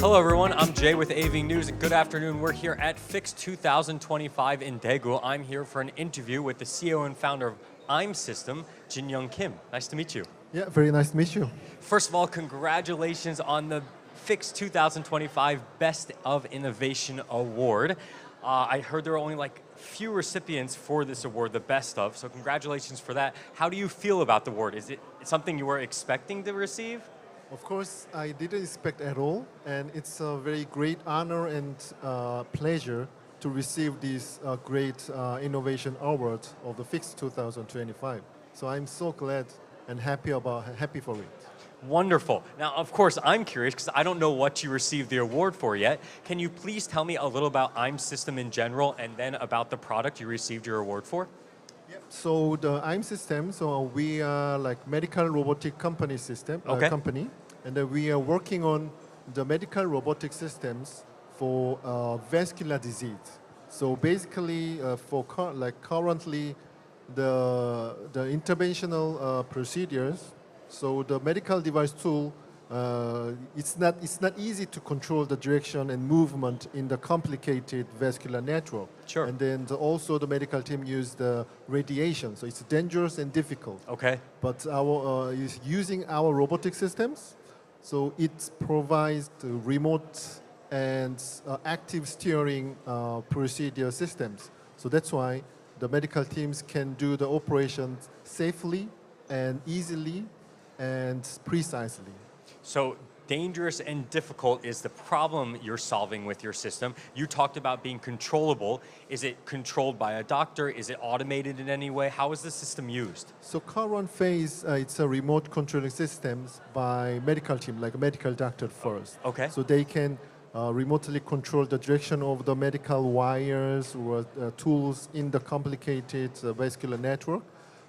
Hello everyone, I'm Jay with AVING News, and good afternoon. We're here at FIX 2025 in Daegu. I'm here for an interview with the CEO and founder of IMsystem, Jin-Young Kim. Nice to meet you. Yeah, very nice to meet you. First of all, congratulations on the FIX 2025 Best of Innovation Award. I heard there are only few recipients for this award, the best of, so congratulations for that. How do you feel about the award? Is it something you were expecting to receive? Of course, I didn't expect at all, and it's a very great honor and pleasure to receive this great innovation award of the FIX 2025. So I'm so glad and happy for it. Wonderful. Now, of course, I'm curious because I don't know what you received the award for yet. Can you please tell me a little about IMsystem in general and then about the product you received your award for? So the IMsystem, so we are like medical robotic company, and we are working on the medical robotic systems for vascular disease. So basically, currently, the interventional procedures. So the medical device tool, it's not easy to control the direction and movement in the complicated vascular network. Sure. And then also the medical team use the radiation, so it's dangerous and difficult. Okay. But our is using our robotic systems, so it provides the remote and active steering procedure systems. So that's why the medical teams can do the operations safely and easily and precisely. So dangerous and difficult is the problem you're solving with your system. You talked about being controllable. Is it controlled by a doctor? Is it automated in any way? How is the system used? So current phase, it's a remote controlling systems by medical team, like a medical doctor first. Okay. So they can remotely control the direction of the medical wires or tools in the complicated vascular network.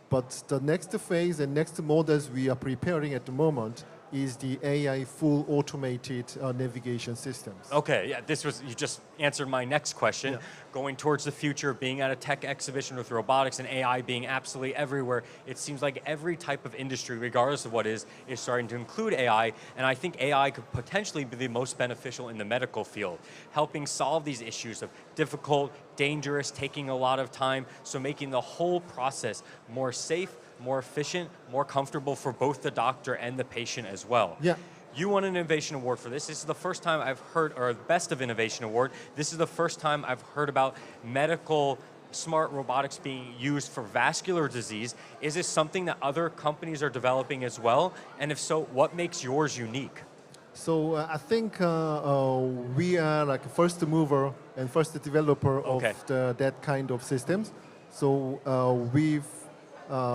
But the next phase and next models we are preparing at the moment is the AI full automated navigation systems. Okay, yeah, you just answered my next question. Yeah. Going towards the future, being at a tech exhibition with robotics and AI being absolutely everywhere, it seems like every type of industry, regardless of what is starting to include AI, and I think AI could potentially be the most beneficial in the medical field, helping solve these issues of difficult, dangerous, taking a lot of time, so making the whole process more safe, more efficient, more comfortable for both the doctor and the patient as well. Yeah. You won an innovation award for this. This is the first time I've heard, or Best of Innovation Award. This is the first time I've heard about medical smart robotics being used for vascular disease. Is this something that other companies are developing as well? And if so, what makes yours unique? So I think we are like a first mover and first developer of that kind of systems. So we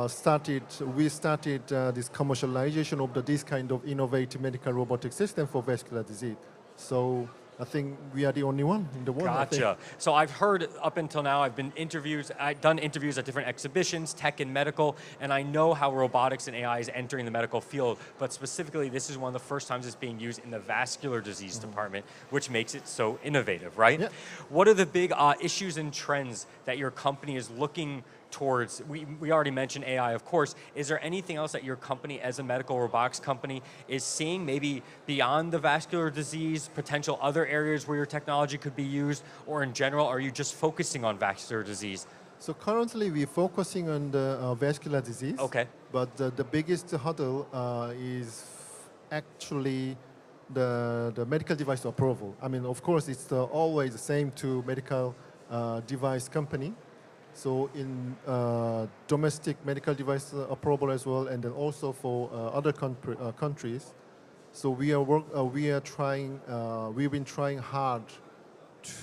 started this commercialization of this kind of innovative medical robotic system for vascular disease. So I think we are the only one in the world. Gotcha. So I've heard up until now, I've done interviews at different exhibitions, tech and medical, and I know how robotics and AI is entering the medical field, but specifically this is one of the first times it's being used in the vascular disease department, which makes it so innovative, right? Yeah. What are the big issues and trends that your company is looking towards? We already mentioned AI, of course. Is there anything else that your company, as a medical robotics company, is seeing, maybe beyond the vascular disease, potential other areas where your technology could be used, or in general, are you just focusing on vascular disease? So currently we're focusing on the vascular disease. Okay. But the biggest hurdle is actually the medical device approval. I mean, of course, it's always the same to medical device company. So in domestic medical device approval as well, and then also for other countries. So we've been trying hard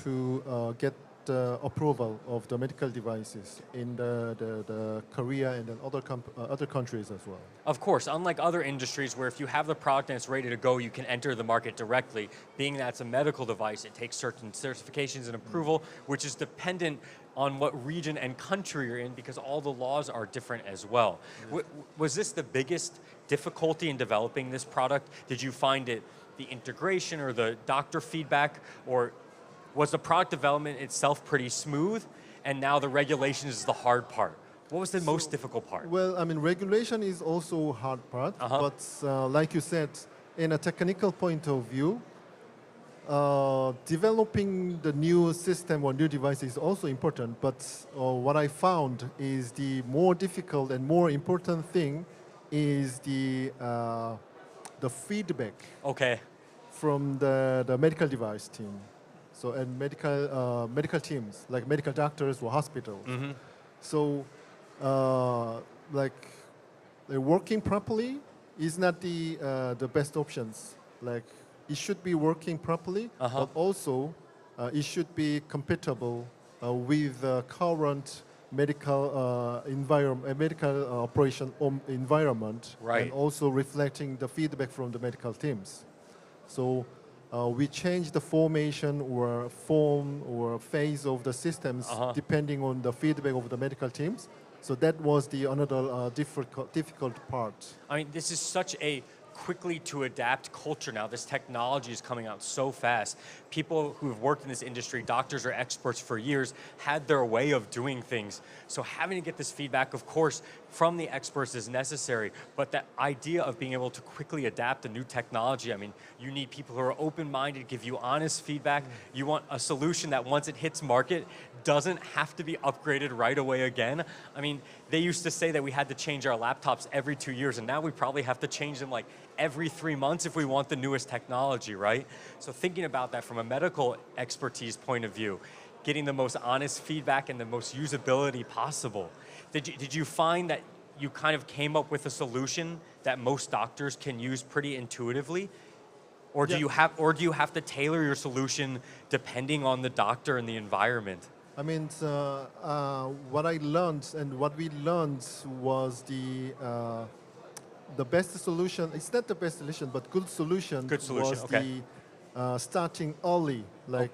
to get the approval of the medical devices in the Korea and then other countries as well. Of course, unlike other industries where if you have the product and it's ready to go, you can enter the market directly. Being that it's a medical device, it takes certain certifications and approval, which is dependent on what region and country you're in, because all the laws are different as well. Yes. Was this the biggest difficulty in developing this product? Did you find it the integration or the doctor feedback, or was the product development itself pretty smooth, and now the regulation is the hard part? What was the most difficult part? Well, I mean, regulation is also a hard part, but like you said, in a technical point of view, developing the new system or new device is also important, but what I found is the more difficult and more important thing is the feedback Okay. from the medical device team. So, and medical teams, like medical doctors or hospitals. So, like, working properly is not the best options. Like, it should be working properly, but also it should be compatible with the current medical environment, medical operation environment, Right. and also reflecting the feedback from the medical teams. So we change the formation or form or phase of the systems depending on the feedback of the medical teams. So that was the another difficult part. I mean, this is such a quickly to adapt culture now. This technology is coming out so fast. People who have worked in this industry, doctors or experts for years, had their way of doing things. So having to get this feedback, of course, from the experts is necessary, but that idea of being able to quickly adapt to new technology, I mean, you need people who are open-minded, give you honest feedback. You want a solution that once it hits market, doesn't have to be upgraded right away again. I mean, they used to say that we had to change our laptops every 2 years, and now we probably have to change them like every 3 months if we want the newest technology, right? So thinking about that from a medical expertise point of view, getting the most honest feedback and the most usability possible. Did you find that you kind of came up with a solution that most doctors can use pretty intuitively? Or do you have to tailor your solution depending on the doctor and the environment? I mean, what I learned and what we learned was the best solution. It's not the best solution, but good solution. Good solution, was okay. the starting early, like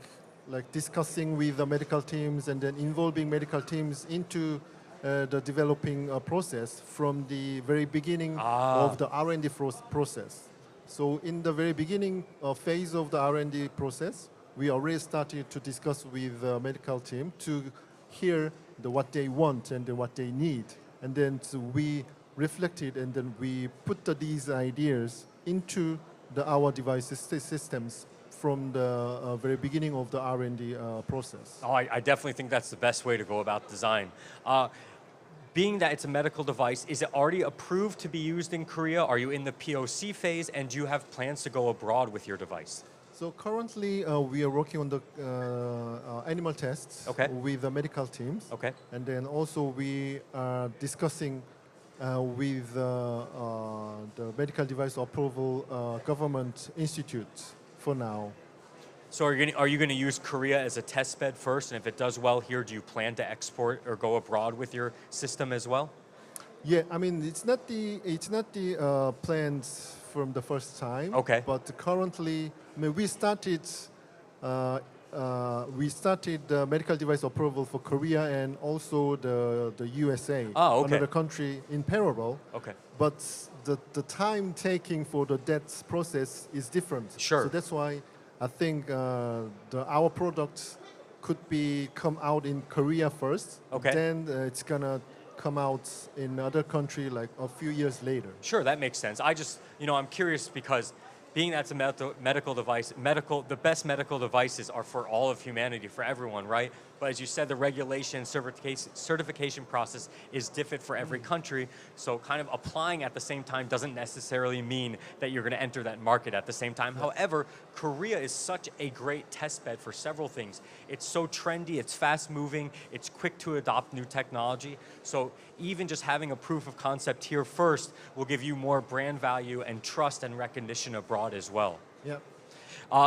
discussing with the medical teams and then involving medical teams into the developing process from the very beginning of the R&D process. So in the very beginning phase of the R&D process, we already started to discuss with the medical team to hear what they want and what they need. And then we reflected and then we put these ideas into our device systems from the very beginning of the R&D process. Oh, I definitely think that's the best way to go about design. Being that it's a medical device, is it already approved to be used in Korea? Are you in the POC phase, and do you have plans to go abroad with your device? So currently, we are working on the animal tests with the medical teams. Okay. And then also we are discussing with the medical device approval government institute for now. So are you going to use Korea as a test bed first? And if it does well here, do you plan to export or go abroad with your system as well? Yeah, I mean, it's not the plans from the first time. Okay. But currently, I mean, we started the medical device approval for Korea and also the USA, another country in parallel. Okay. But the time taking for that process is different. Sure. So that's why I think our product could come out in Korea first. Okay. Then it's gonna come out in other country like a few years later. Sure, that makes sense. I'm curious because being that's a medical device, the best medical devices are for all of humanity, for everyone, right? But as you said, the regulation certification process is different for every country. So kind of applying at the same time doesn't necessarily mean that you're going to enter that market at the same time. Yeah. However, Korea is such a great test bed for several things. It's so trendy, it's fast moving, it's quick to adopt new technology. So even just having a proof of concept here first will give you more brand value and trust and recognition abroad as well. Yeah.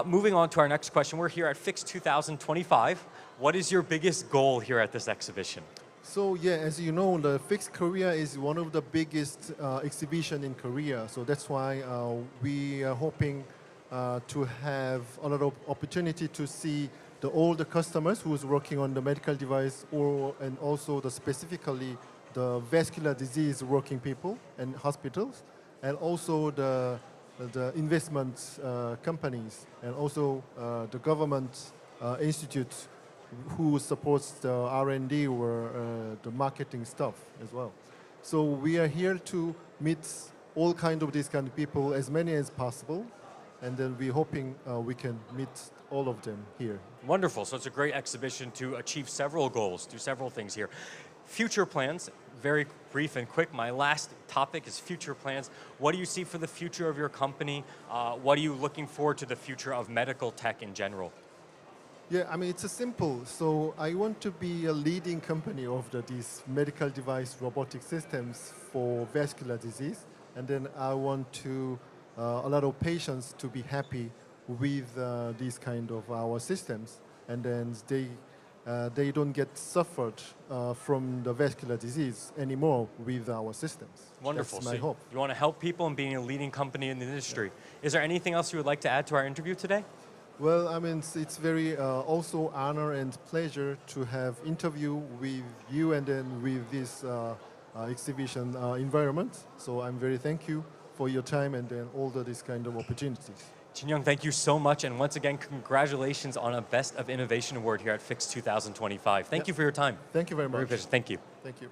Moving on to our next question, we're here at FIX 2025. What is your biggest goal here at this exhibition? So yeah, as you know, the FIX Korea is one of the biggest exhibition in Korea. So that's why we are hoping to have another opportunity to see all the customers who's working on the medical device and also specifically the vascular disease working people and hospitals, and also the investment companies and also the government institutes who supports the R&D or the marketing stuff as well. So we are here to meet all kinds of these kind of people, as many as possible, and then we're hoping we can meet all of them here. Wonderful. So it's a great exhibition to achieve several goals, do several things here. Future plans, very brief and quick. My last topic is future plans. What do you see for the future of your company? What are you looking forward to the future of medical tech in general? Yeah, I mean, it's a simple. So I want to be a leading company of these medical device robotic systems for vascular disease. And then I want to a lot of patients to be happy with these kind of our systems. And then they don't get suffered from the vascular disease anymore with our systems. Wonderful. That's my hope. You want to help people and being a leading company in the industry. Is there anything else you would like to add to our interview today? Well, I mean, it's very also honor and pleasure to have interview with you and then with this exhibition environment. So I'm very thank you for your time and then all these kind of opportunities. Jin-Young, thank you so much, and once again, congratulations on a Best of Innovation Award here at FIX 2025. Thank you for your time. Thank you very much. Very pleasure. Thank you. Thank you.